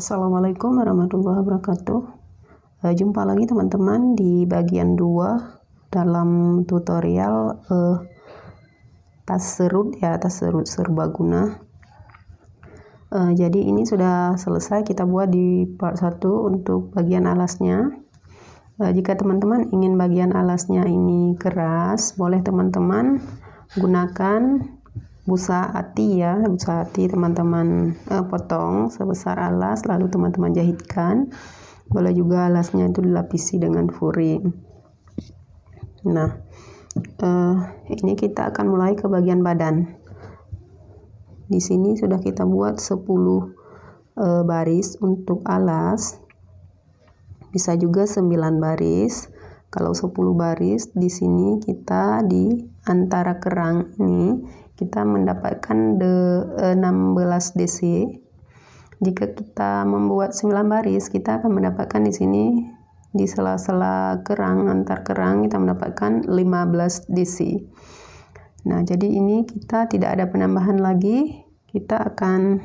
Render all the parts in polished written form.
Assalamualaikum warahmatullahi wabarakatuh. Jumpa lagi teman-teman di bagian 2 dalam tutorial tas serut ya, tas serut serbaguna. Jadi ini sudah selesai kita buat di part 1 untuk bagian alasnya. Jika teman-teman ingin bagian alasnya ini keras, boleh teman-teman gunakan busa ati ya, busa ati teman-teman potong sebesar alas, lalu teman-teman jahitkan. Boleh juga alasnya itu dilapisi dengan furing. Nah, ini kita akan mulai ke bagian badan. Di sini sudah kita buat 10 baris untuk alas, bisa juga 9 baris. Kalau 10 baris, di sini kita di antara kerang ini kita mendapatkan 16 DC. Jika kita membuat 9 baris, kita akan mendapatkan di sini di sela-sela kerang, antar kerang kita mendapatkan 15 DC. Nah, jadi ini kita tidak ada penambahan lagi. Kita akan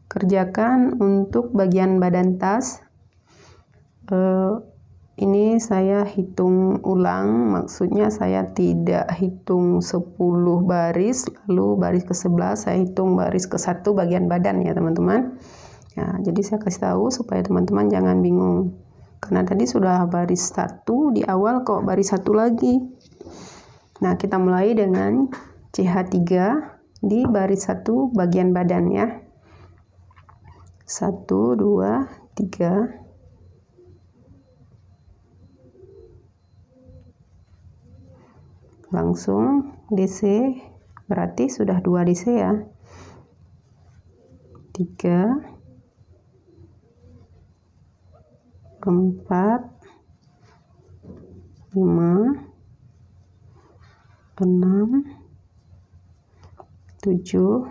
kerjakan untuk bagian badan tas. Ini saya hitung ulang, maksudnya saya tidak hitung 10 baris, lalu baris ke-11 saya hitung baris ke-1 bagian badan ya teman-teman. Ya, jadi saya kasih tahu supaya teman-teman jangan bingung. Karena tadi sudah baris 1 di awal kok baris 1 lagi. Nah, kita mulai dengan CH3 di baris 1 bagian badan ya. 1, 2, 3. Langsung DC, berarti sudah 2 DC ya. 3, 4, 5, 6, 7,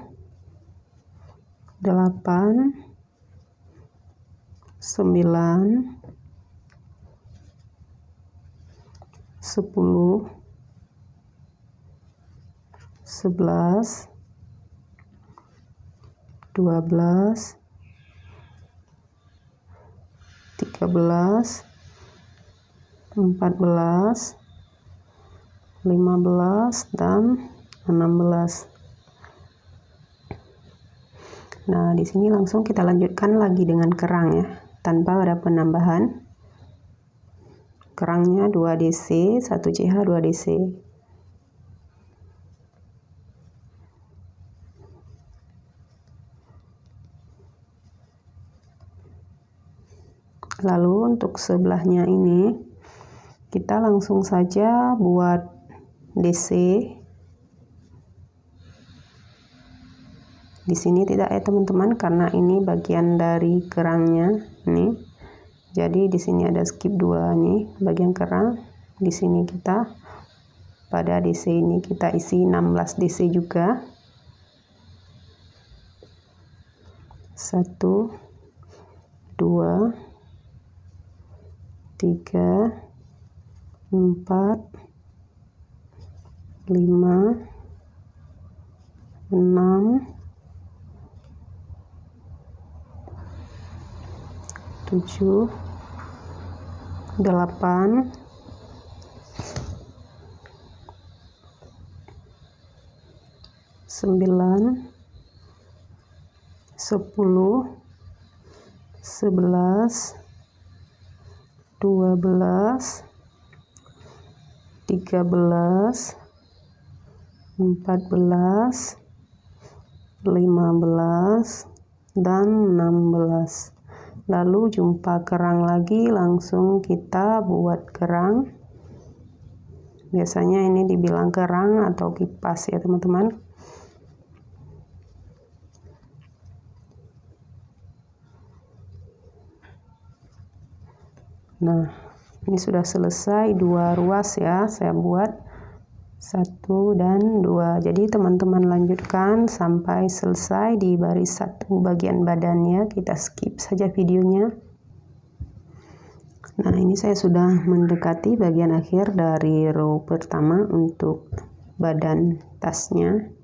8, 9, 10, 11, 12, 13, 14, 15, dan 16. Nah, di sini langsung kita lanjutkan lagi dengan kerang ya, tanpa ada penambahan. Kerangnya 2 DC, 1 CH, 2 DC. Lalu untuk sebelahnya ini kita langsung saja buat DC. Di sini tidak ya teman-teman, karena ini bagian dari kerangnya nih. Jadi di sini ada skip 2 nih bagian kerang. Di sini kita pada DC ini kita isi 16 DC juga. 1, 2, 3, 4, 5, 6, 7, 8, 9, 10, 11, 12, 13, 14, 15, dan 16. Lalu jumpa kerang lagi, langsung kita buat kerang. Biasanya ini dibilang kerang atau kipas ya teman-teman. Nah, ini sudah selesai 2 ruas ya, saya buat 1 dan 2. Jadi teman-teman lanjutkan sampai selesai di baris 1 bagian badannya, kita skip saja videonya. Nah, ini saya sudah mendekati bagian akhir dari row pertama untuk badan tasnya.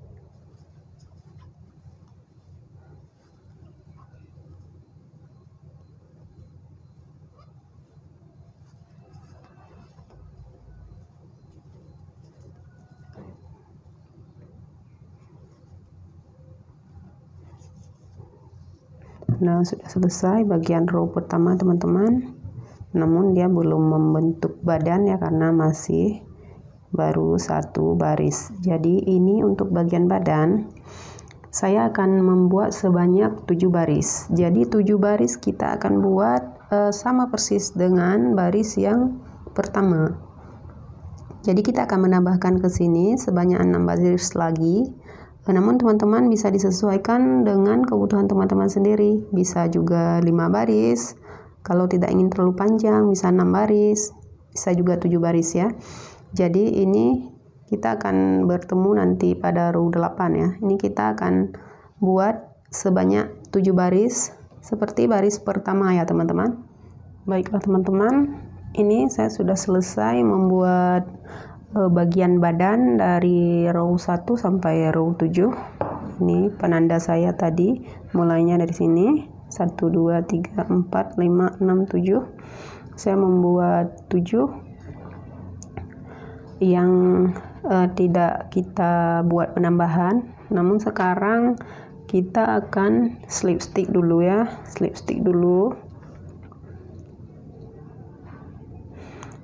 Nah, sudah selesai bagian row pertama teman-teman, namun dia belum membentuk badan ya, karena masih baru satu baris. Jadi ini untuk bagian badan saya akan membuat sebanyak 7 baris. Jadi 7 baris kita akan buat sama persis dengan baris yang pertama. Jadi kita akan menambahkan ke sini sebanyak 6 baris lagi. Namun teman-teman bisa disesuaikan dengan kebutuhan teman-teman sendiri. Bisa juga 5 baris. Kalau tidak ingin terlalu panjang bisa 6 baris. Bisa juga 7 baris ya. Jadi ini kita akan bertemu nanti pada row 8 ya. Ini kita akan buat sebanyak 7 baris seperti baris pertama ya teman-teman. Baiklah teman-teman, ini saya sudah selesai membuat bagian badan dari row 1 sampai row 7. Ini penanda saya tadi, mulainya dari sini 1 2 3 4 5 6 7. Saya membuat 7 yang tidak kita buat penambahan. Namun sekarang kita akan slip stitch dulu ya, slip stitch dulu.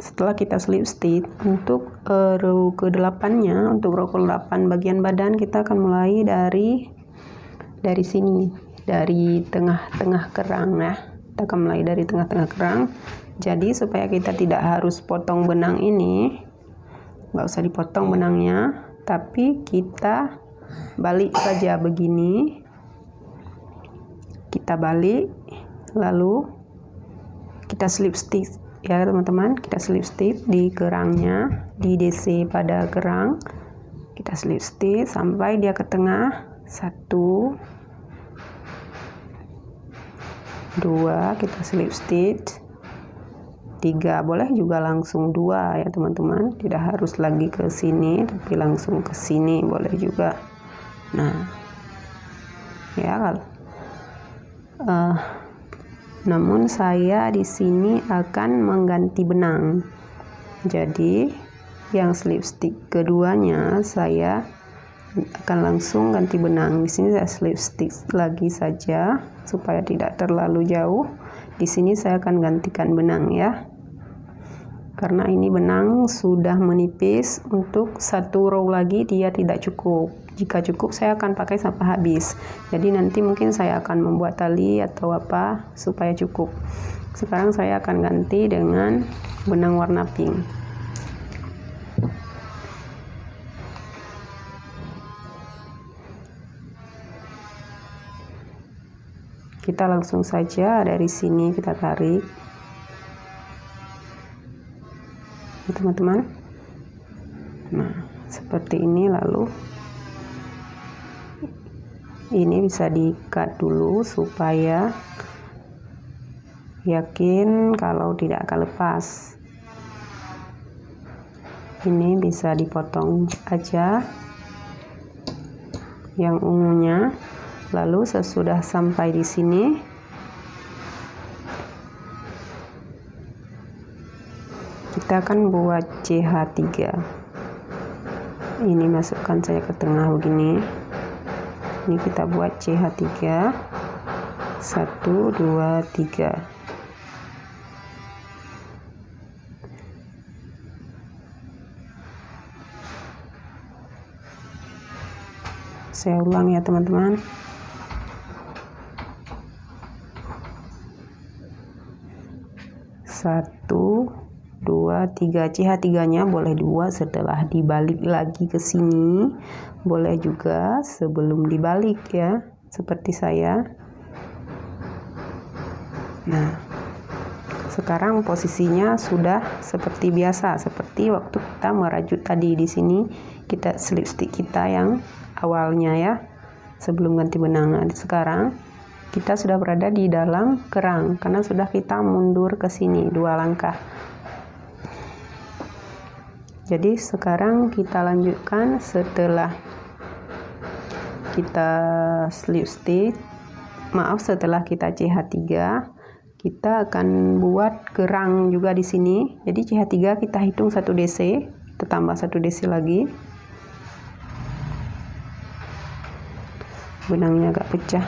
Setelah kita slip stitch untuk row ke-8 nya, untuk row ke-8 bagian badan kita akan mulai dari sini, dari tengah-tengah kerang ya. Kita akan mulai dari tengah-tengah kerang. Jadi supaya kita tidak harus potong benang ini, nggak usah dipotong benangnya, tapi kita balik saja begini. Kita balik, lalu kita slip stitch ya teman-teman. Kita slip stitch di kerangnya, di DC pada kerang. Kita slip stitch sampai dia ke tengah. 1 2, kita slip stitch. 3, boleh juga langsung 2 ya teman-teman, tidak harus lagi ke sini tapi langsung ke sini boleh juga. Nah ya kalau namun saya di sini akan mengganti benang. Jadi yang slip stitch keduanya saya akan langsung ganti benang. Di sini saya slip stitch lagi saja supaya tidak terlalu jauh. Di sini saya akan gantikan benang ya, karena ini benang sudah menipis. Untuk 1 row lagi dia tidak cukup. Jika cukup saya akan pakai sampai habis. Jadi nanti mungkin saya akan membuat tali atau apa supaya cukup. Sekarang saya akan ganti dengan benang warna pink. Kita langsung saja dari sini kita tarik teman-teman. Nah seperti ini, lalu ini bisa di-cut dulu supaya yakin kalau tidak akan lepas. Ini bisa dipotong aja yang ungunya. Lalu sesudah sampai di sini kita akan buat CH3. Ini masukkan saya ke tengah begini. Ini kita buat CH3. 1 2 3. Saya ulang ya teman-teman. 1 2 3. CH3-nya boleh dibuat setelah dibalik lagi ke sini, boleh juga sebelum dibalik ya, seperti saya. Nah, sekarang posisinya sudah seperti biasa, seperti waktu kita merajut tadi. Di sini kita slip stitch kita yang awalnya ya, sebelum ganti benang. Nah, sekarang kita sudah berada di dalam kerang karena sudah kita mundur ke sini 2 langkah. Jadi sekarang kita lanjutkan setelah kita slip stitch, setelah kita CH3, kita akan buat kerang juga di sini. Jadi CH3 kita hitung 1 DC, kita tambah 1 DC lagi. Benangnya agak pecah.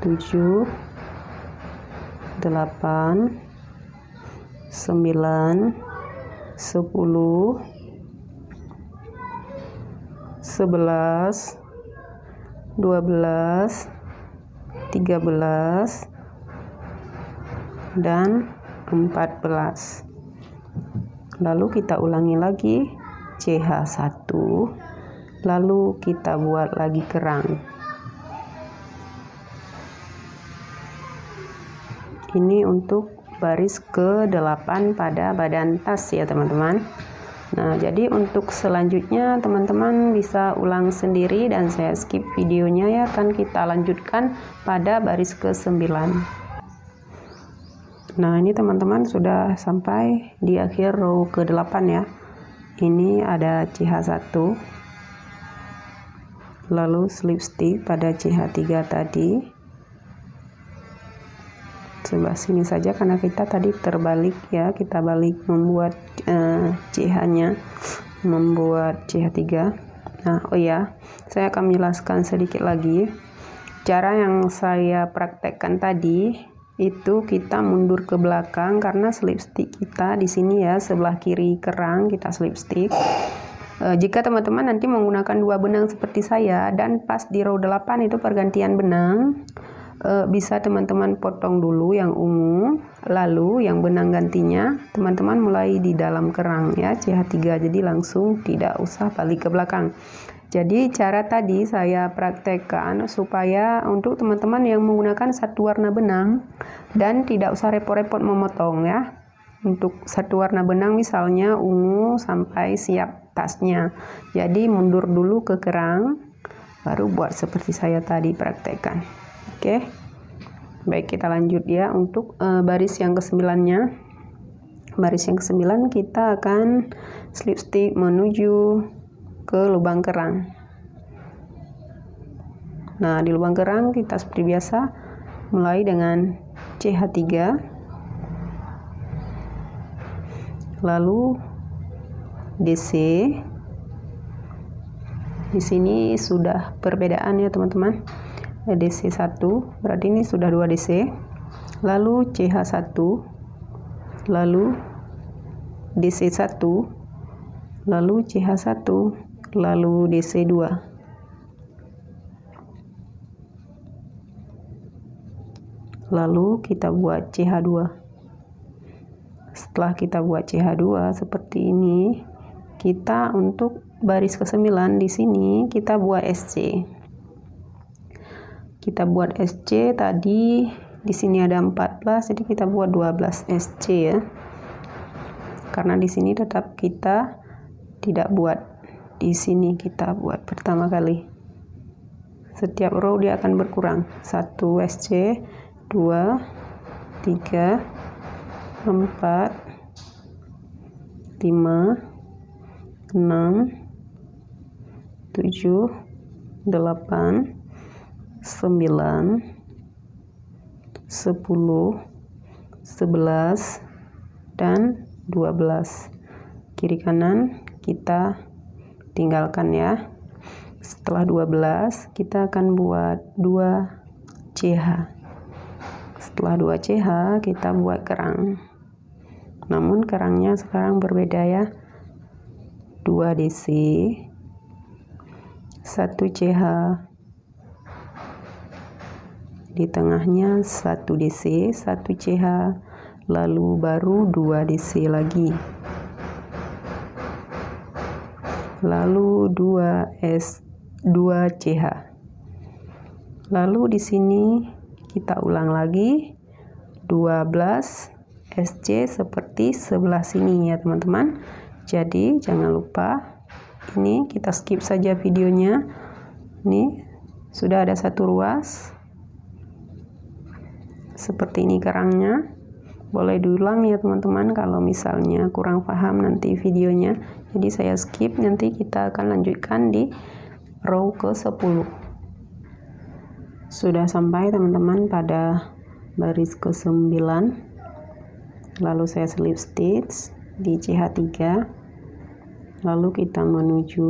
7, 8, 9, 10, 11, 12, 13, dan 14. Lalu kita ulangi lagi CH1, lalu kita buat lagi kerang. Ini untuk baris ke-8 pada badan tas ya teman-teman. Nah, jadi untuk selanjutnya teman-teman bisa ulang sendiri dan saya skip videonya ya, kan kita lanjutkan pada baris ke-9. Nah, ini teman-teman sudah sampai di akhir row ke-8 ya. Ini ada CH1, lalu slip stitch pada CH3 tadi. Sebelah sini saja karena kita tadi terbalik ya, kita balik membuat CH-nya, membuat CH3. Nah, oh ya, saya akan menjelaskan sedikit lagi. Cara yang saya praktekkan tadi itu kita mundur ke belakang karena slip stitch kita di sini ya, sebelah kiri kerang kita slip stitch. Jika teman-teman nanti menggunakan 2 benang seperti saya dan pas di row 8 itu pergantian benang, bisa teman-teman potong dulu yang ungu, lalu yang benang gantinya teman-teman mulai di dalam kerang ya, CH3, jadi langsung tidak usah balik ke belakang. Jadi cara tadi saya praktekkan supaya untuk teman-teman yang menggunakan satu warna benang dan tidak usah repot-repot memotong ya. Untuk satu warna benang misalnya ungu sampai siap tasnya. Jadi mundur dulu ke kerang, baru buat seperti saya tadi praktekkan. Oke. Baik, kita lanjut ya untuk baris yang ke-9-nya. Baris yang ke-9 kita akan slip stitch menuju ke lubang kerang. Nah, di lubang kerang kita seperti biasa mulai dengan CH3, lalu DC. Di sini sudah perbedaan ya teman-teman. DC 1 berarti ini sudah 2 DC, lalu CH1, lalu DC 1, lalu CH1, lalu DC 2. Lalu kita buat CH2. Setelah kita buat CH2 seperti ini, kita untuk baris ke-9 di sini kita buat SC. Kita buat SC tadi di sini ada 14, jadi kita buat 12 SC ya. Karena di sini tetap kita tidak buat, di sini kita buat pertama kali. Setiap row dia akan berkurang. 1 SC, 2, 3, 4, 5, 6, 7, 8, 9, 10, 11, dan 12. Kiri kanan kita tinggalkan ya. Setelah 12 kita akan buat 2 CH. Setelah 2 CH kita buat kerang. Namun kerangnya sekarang berbeda ya. 2 DC, 1 CH, di tengahnya 1 DC, 1 CH, lalu baru 2 DC lagi, lalu 2 CH. Lalu di sini kita ulang lagi 12 SC seperti sebelah sini ya teman-teman. Jadi jangan lupa, ini kita skip saja videonya. Ini sudah ada satu ruas seperti ini kerangnya. Boleh diulang ya teman-teman kalau misalnya kurang paham nanti videonya. Jadi saya skip, nanti kita akan lanjutkan di row ke-10. Sudah sampai teman-teman pada baris ke-9. Lalu saya slip stitch di CH3. Lalu kita menuju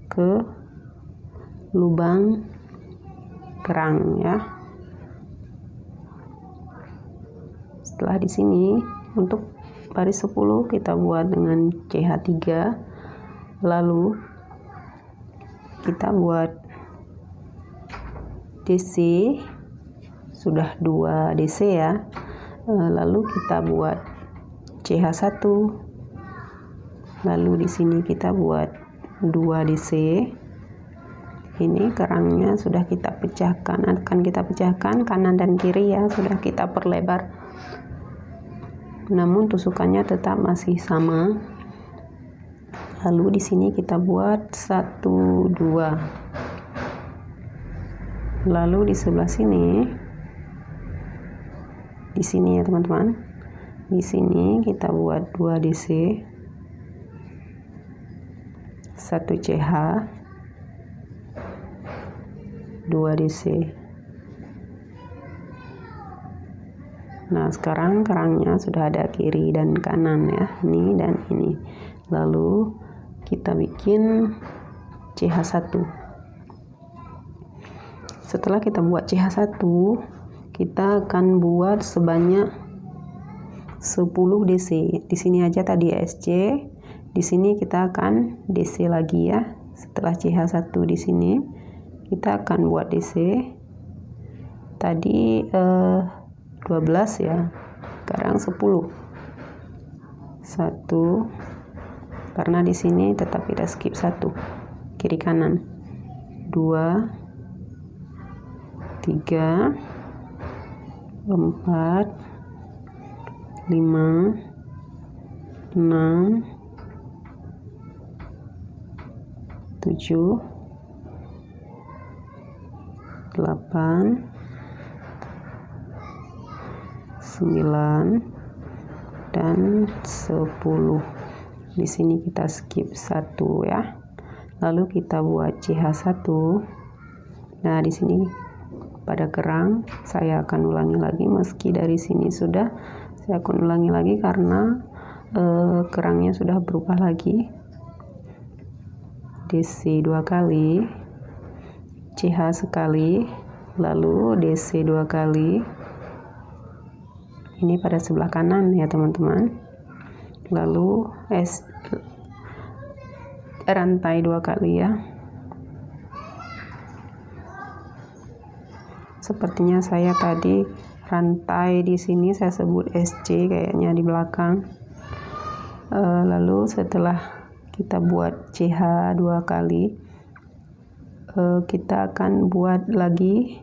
ke lubang kerang ya. Setelah di sini untuk baris 10 kita buat dengan CH3, lalu kita buat DC, sudah 2 DC ya. Lalu kita buat CH1, lalu di sini kita buat 2 DC. Ini kerangnya sudah kita pecahkan, akan kita pecahkan kanan dan kiri ya, sudah kita perlebar. Namun tusukannya tetap masih sama. Lalu di sini kita buat 1, 2. Lalu di sebelah sini, di sini ya teman-teman, di sini kita buat 2 DC, 1 CH, 2 DC. Nah sekarang kerangnya sudah ada kiri dan kanan ya, ini dan ini. Lalu kita bikin CH1. Setelah kita buat CH1, kita akan buat sebanyak 10 DC. Di sini aja tadi SC, di sini kita akan DC lagi ya. Setelah CH1 di sini kita akan buat DC tadi 12 ya, sekarang 10. 1, karena di sini tetap kita skip 1 kiri kanan. 2, 3, 4, 5, 6, 7, 8, 9, dan 10. Di sini kita skip 1 ya. Lalu kita buat CH1. Nah, di sini pada kerang saya akan ulangi lagi, meski dari sini sudah, saya akan ulangi lagi karena kerangnya sudah berubah lagi. DC 2 kali, CH sekali, lalu DC 2 kali. Ini pada sebelah kanan ya teman-teman. Lalu rantai 2 kali ya. Sepertinya saya tadi rantai di sini saya sebut SC kayaknya di belakang. Lalu setelah kita buat CH 2 kali, kita akan buat lagi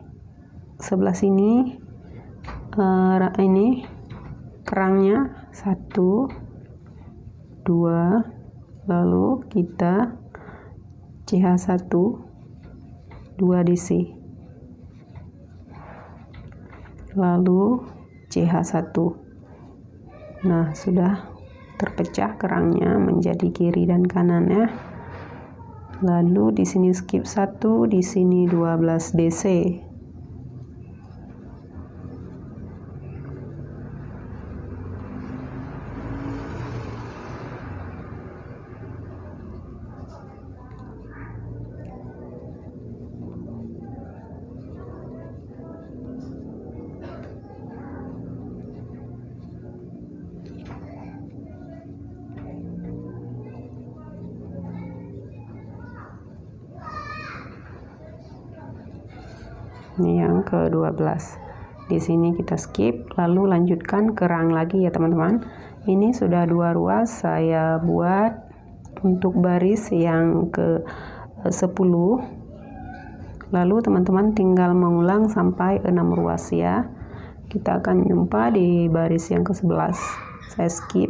sebelah sini ini kerangnya 1, 2, lalu kita CH1 2 DC, lalu CH1. Nah, sudah terpecah kerangnya menjadi kiri dan kanan ya. Lalu di sini skip 1, di sini 12 DC. Ini yang ke-12. Di sini kita skip, lalu lanjutkan kerang lagi ya teman-teman. Ini sudah 2 ruas saya buat untuk baris yang ke-10. Lalu teman-teman tinggal mengulang sampai 6 ruas ya. Kita akan jumpa di baris yang ke-11. Saya skip.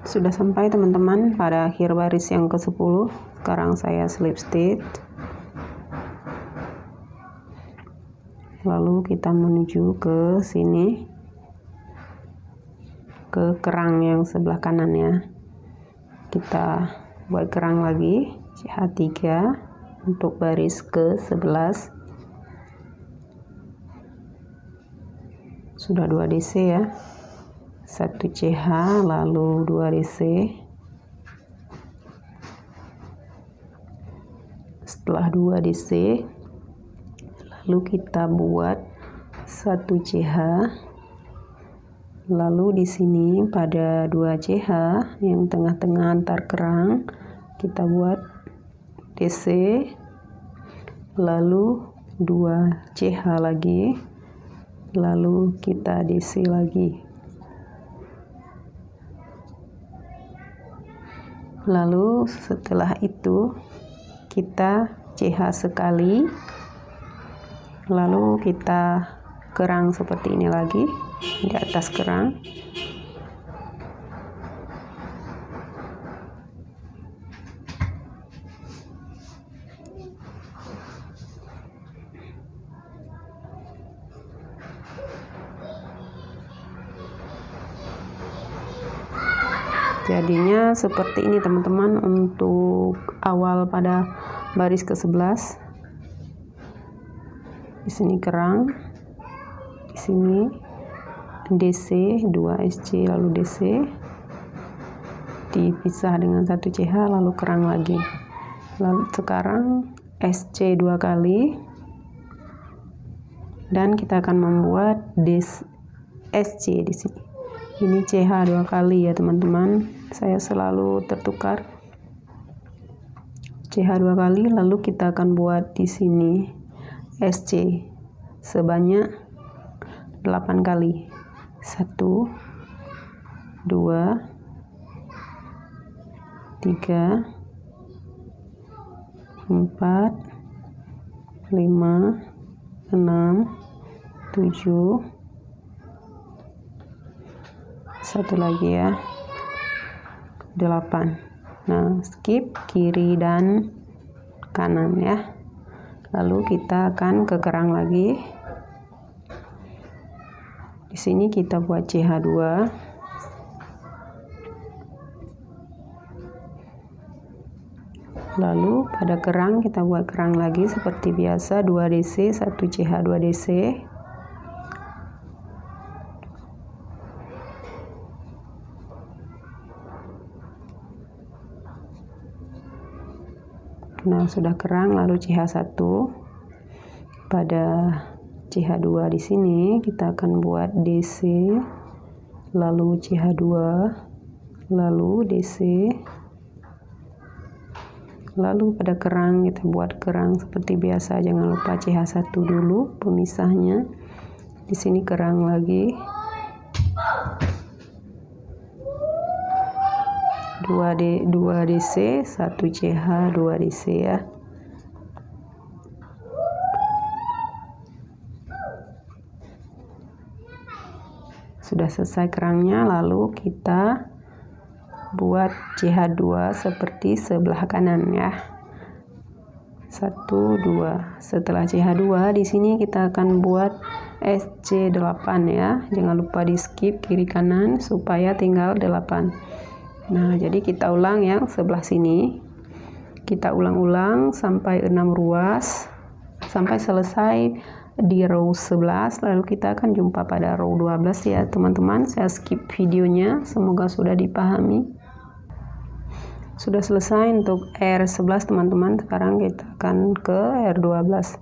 Sudah sampai teman-teman pada akhir baris yang ke-10. Sekarang saya slip stitch. Lalu kita menuju ke sini, ke kerang yang sebelah kanan ya. Kita buat kerang lagi, CH3 untuk baris ke-11. Sudah 2 DC ya. 1 CH lalu 2 DC. Setelah 2 DC, lalu kita buat 1 CH, lalu di sini pada 2 CH yang tengah-tengah antar kerang kita buat DC, lalu 2 CH lagi, lalu kita DC lagi, lalu setelah itu kita CH sekali, lalu kita kerang seperti ini lagi di atas kerang. Jadinya seperti ini teman-teman untuk awal pada baris ke-11. Di sini kerang, di sini DC 2 SC lalu DC, dipisah dengan 1 CH lalu kerang lagi. Lalu sekarang SC 2 kali, dan kita akan membuat SC di sini. Ini CH 2 kali ya teman-teman. Saya selalu tertukar. CH 2 kali, lalu kita akan buat di sini SC sebanyak 8 kali. 1 2 3 4 5 6 7, satu lagi ya, 8. Nah, skip kiri dan kanan ya. Lalu kita akan ke kerang lagi. Di sini kita buat CH2. Lalu pada kerang kita buat kerang lagi seperti biasa, 2 DC 1 CH 2 DC. Nah, sudah kerang, lalu CH1. Pada CH2 di sini kita akan buat DC, lalu CH2, lalu DC. Lalu pada kerang kita buat kerang seperti biasa, jangan lupa CH1 dulu pemisahnya. Di sini kerang lagi. 2 DC 1 CH 2 DC ya. Sudah selesai kerangnya, lalu kita buat CH2 seperti sebelah kanan ya. 1 2. Setelah CH2 di sini kita akan buat SC8 ya. Jangan lupa di skip kiri kanan supaya tinggal 8. Nah, jadi kita ulang yang sebelah sini. Kita ulang-ulang sampai 6 ruas sampai selesai di row 11, lalu kita akan jumpa pada row 12 ya teman-teman. Saya skip videonya, semoga sudah dipahami. Sudah selesai untuk R11 teman-teman. Sekarang kita akan ke R12.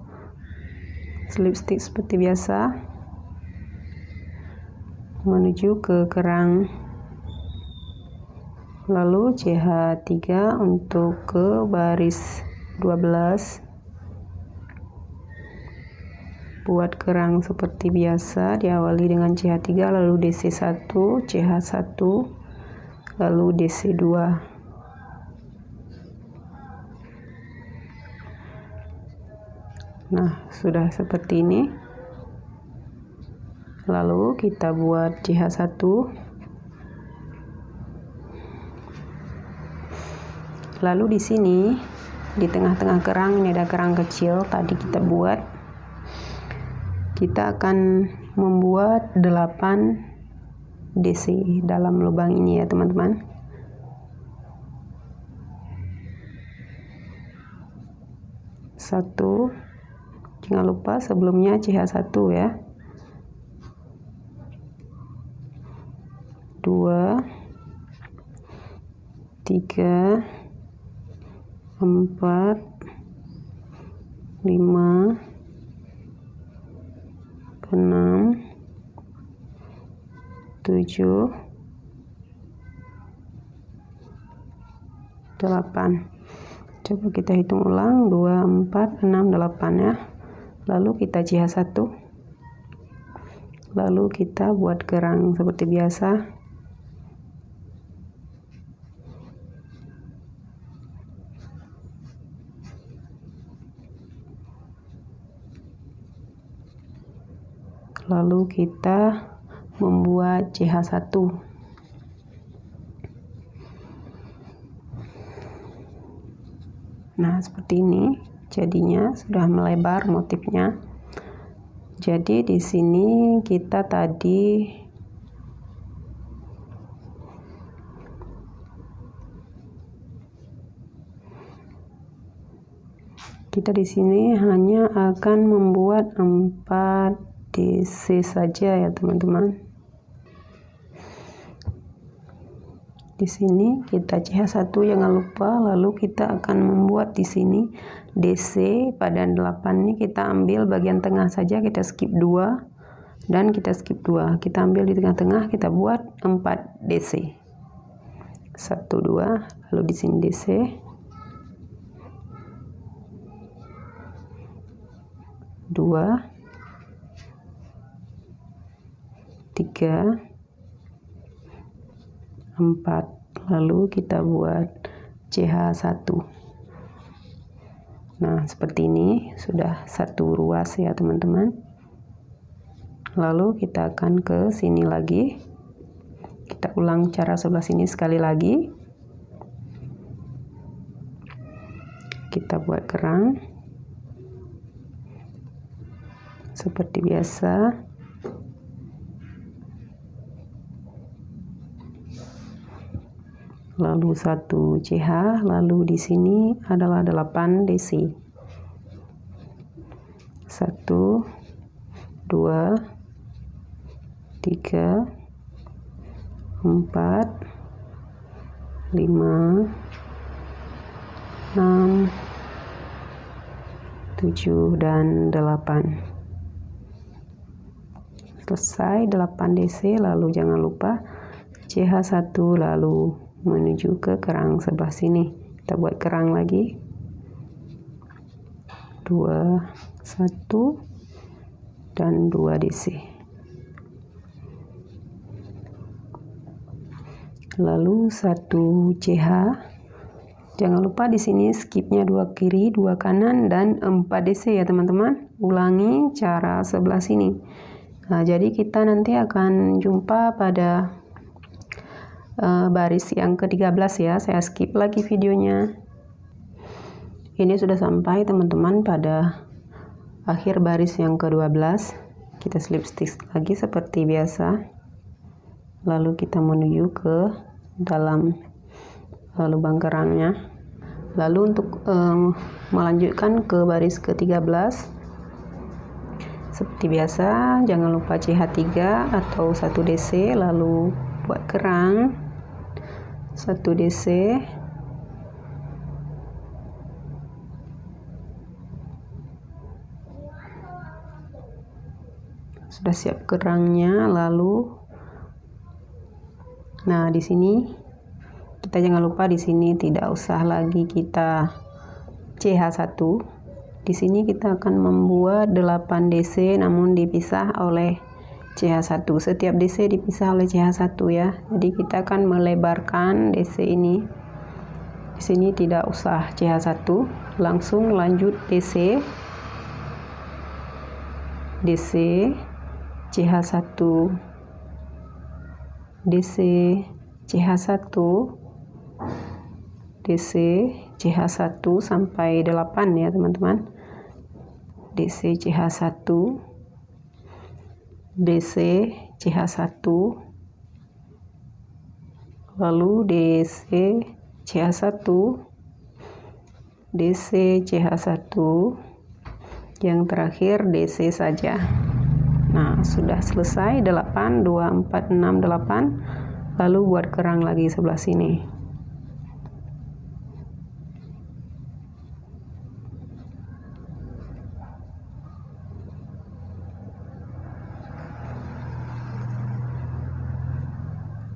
Slip stitch seperti biasa menuju ke kerang, lalu CH3 untuk ke baris 12. Buat kerang seperti biasa, diawali dengan CH3, lalu DC1, CH1, lalu DC2. Nah, sudah seperti ini. Lalu kita buat CH1. Lalu di sini di tengah-tengah kerang ini ada kerang kecil tadi kita buat. Kita akan membuat 8 DC dalam lubang ini ya teman-teman. Satu, jangan lupa sebelumnya CH1 ya. 2 3 4 5 6 7 8. Coba kita hitung ulang, 2 4 6 8 ya. Lalu kita CH1, lalu kita buat kerang seperti biasa. Lalu kita membuat CH1. Nah, seperti ini jadinya, sudah melebar motifnya. Jadi di sini kita di sini hanya akan membuat 4 DC saja ya teman-teman. Di sini kita CH1 jangan lupa, lalu kita akan membuat di sini DC pada 8 ini kita ambil bagian tengah saja, kita skip 2 dan kita skip 2. Kita ambil di tengah-tengah, kita buat 4 DC. 1 2, lalu di sini DC. 2 3, 4, lalu kita buat CH1. Nah, seperti ini sudah satu ruas ya teman-teman. Lalu kita akan ke sini lagi. Kita ulang cara sebelah sini sekali lagi. Kita buat kerang seperti biasa. Lalu 1 CH, lalu di sini adalah 8 DC. 1, 2, 3, 4, 5, 6, 7, dan 8. Selesai 8 DC, lalu jangan lupa CH1, lalu menuju ke kerang sebelah sini. Kita buat kerang lagi. 2, 1, dan 2 DC. Lalu 1 CH. Jangan lupa di sini skipnya 2 kiri, 2 kanan, dan 4 DC ya teman-teman. Ulangi cara sebelah sini. Nah, jadi kita nanti akan jumpa pada baris yang ke-13 ya. Saya skip lagi videonya. Ini sudah sampai teman-teman pada akhir baris yang ke-12. Kita slip stitch lagi seperti biasa. Lalu kita menuju ke dalam lubang kerangnya. Lalu untuk melanjutkan ke baris ke-13, seperti biasa jangan lupa CH3 atau 1 DC, lalu buat kerang 1 DC, sudah siap kerangnya. Lalu nah di sini kita jangan lupa, di sini tidak usah lagi kita CH1. Di sini kita akan membuat 8 DC namun dipisah oleh CH1. Setiap DC dipisah oleh CH1 ya. Jadi kita akan melebarkan DC ini. Di sini tidak usah CH1, langsung lanjut DC, DC, CH1, DC, CH1, DC, CH1 sampai 8 ya teman-teman. DC, CH1, DC, CH1, lalu DC, CH1, DC, CH1, yang terakhir DC saja. Nah, sudah selesai 8, 2, 4, 6, 8. Lalu buat kerang lagi sebelah sini.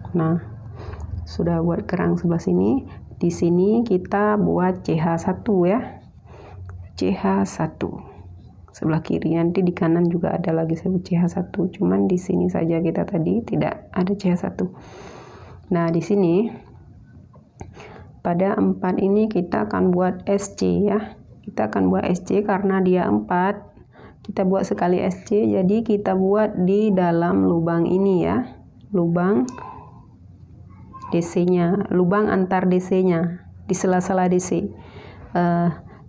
Nah, sudah buat kerang sebelah sini. Di sini kita buat CH1 ya. CH1 sebelah kiri, nanti di kanan juga ada lagi CH1, cuman di sini saja kita tadi tidak ada CH1. Nah, di sini pada 4 ini kita akan buat SC ya. Kita akan buat SC karena dia 4. Kita buat sekali SC, jadi kita buat di dalam lubang ini ya. Lubang DC-nya, lubang antar DC-nya, di sela-sela DC.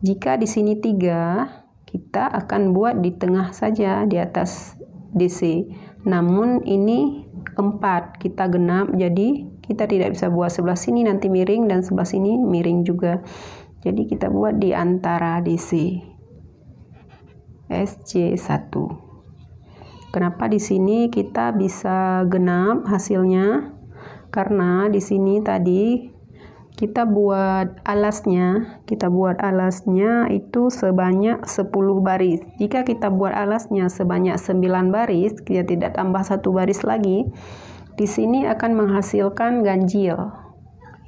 Jika di sini 3, kita akan buat di tengah saja, di atas DC. Namun ini 4, kita genap, jadi kita tidak bisa buat sebelah sini nanti miring dan sebelah sini miring juga. Jadi kita buat di antara DC. SC1. Kenapa di sini kita bisa genap hasilnya? Karena di sini tadi kita buat alasnya, itu sebanyak 10 baris. Jika kita buat alasnya sebanyak 9 baris, kita tidak tambah 1 baris lagi, di sini akan menghasilkan ganjil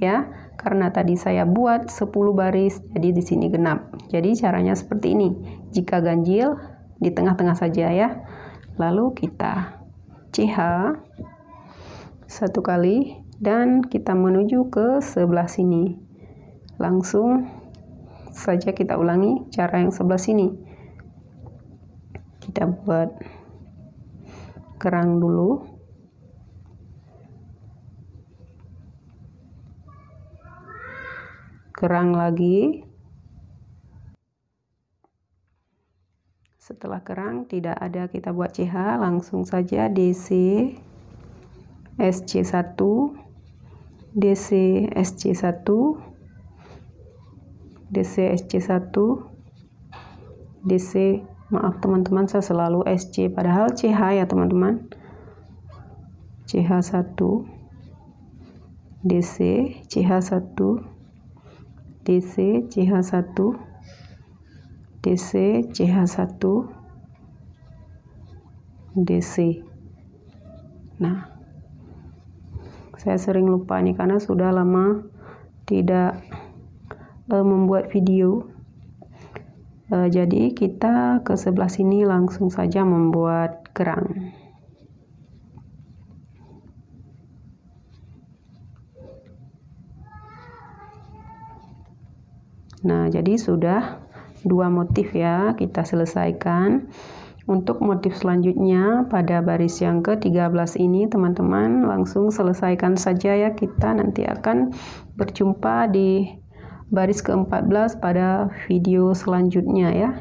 ya. Karena tadi saya buat 10 baris, jadi di sini genap. Jadi caranya seperti ini. Jika ganjil di tengah-tengah saja ya. Lalu kita CH satu kali, dan kita menuju ke sebelah sini. Langsung saja kita ulangi cara yang sebelah sini. Kita buat kerang dulu, kerang lagi. Setelah kerang tidak ada, kita buat CH, langsung saja DC SC1, DC SC1, DC SC1, DC, maaf teman-teman, saya selalu SC padahal CH ya teman-teman. CH1, DC, CH1, DC, CH1, DC, CH1, DC. Nah, saya sering lupa nih karena sudah lama tidak membuat video. Jadi kita ke sebelah sini langsung saja membuat kerang. Nah, jadi sudah 2 motif ya kita selesaikan. Untuk motif selanjutnya pada baris yang ke-13 ini teman-teman langsung selesaikan saja ya, kita nanti akan berjumpa di baris ke-14 pada video selanjutnya ya.